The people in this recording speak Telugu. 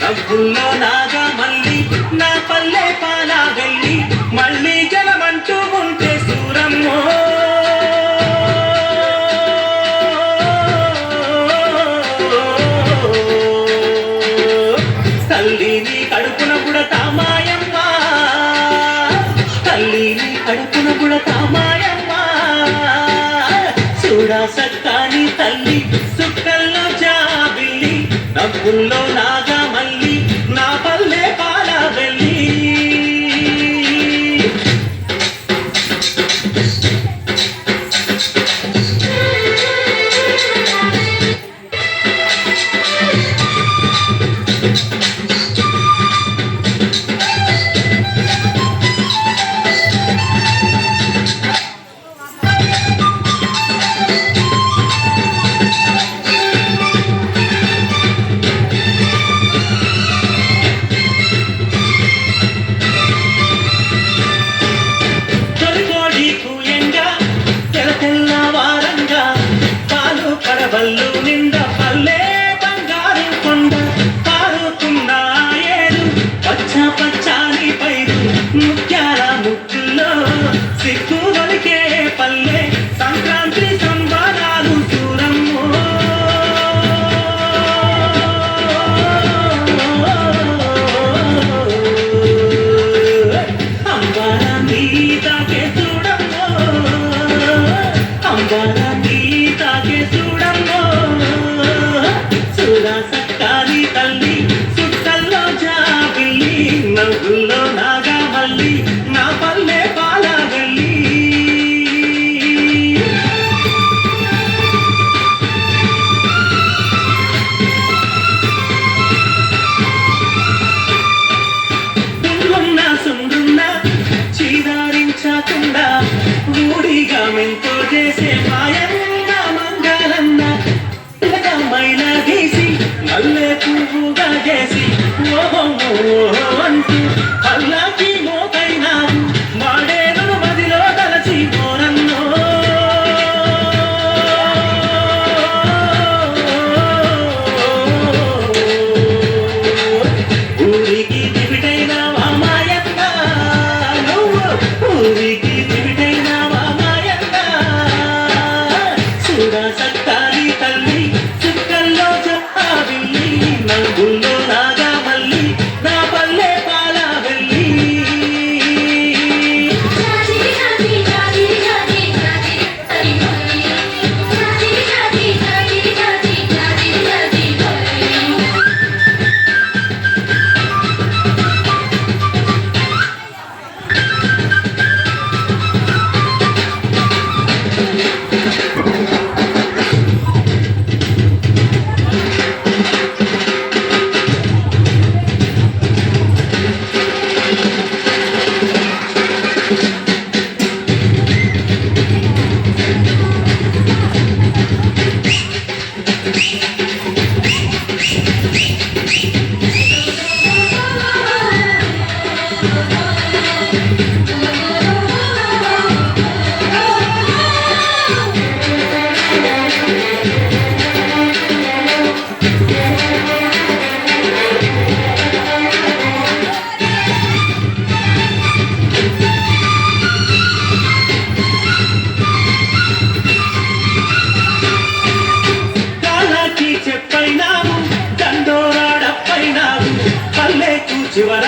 నవ్వుల్లో నాగా మళ్ళీ నా పల్లె పాలా వెళ్ళి మళ్ళీ జలమంటూ ఉంటే సూరమ్మో తల్లిని కడుపున పుడతా మాయమ్మ తల్లిని కడుపున పుడతా మాయమ్మ చూడా సక్కాని తల్లి సుక్కల్లో జాబిల్లి నవ్వుల్లో నాగా మళ్ళీ నా పల్లె పాలా వెళ్ళి పడవల్లు నిండా పల్లె బంగారు కొండ పారుతున్న ఏరు పచ్చ పచ్చాని పైరు ముత్యాల ముక్కుల్లో సిగ్గు దొరికే పల్లె సంక్రాంతి సంబరాలు సూరమ్మో అంబార నీతాకే చూడమ్మో అంబార నీతాకే చూడమ్మో చూడా సక్కాని తల్లి సుట్టల్లో జాబిల్లి నవ్వుల్లో నాగా మళ్ళీ నా పల్లె పాలా వెళ్ళి సుండున్నా చీదారించకుండా ఊడిగా మెంతో చేసే మాయన్న మంగళన్న మైనా తీసి మల్లె పువ్వుగా చేసి ఓహో అంటూ పల్లాకి మోకైనావు మాడేను మదిలో తలచి మోరన్నో ఊరికి దివిటైనావా మాయన్న నువ్వు ఊరికి దివిటైనావా మాయన్న చూడా సక్కాని తల్లి సుక్కల్లో జాబిల్లి నవ్వుల్లో నాగా మళ్ళీ నా పల్లె పాలా వెళ్ళి చెప్పైనావు దండోరాడప్పైనావు పల్లెకు చివర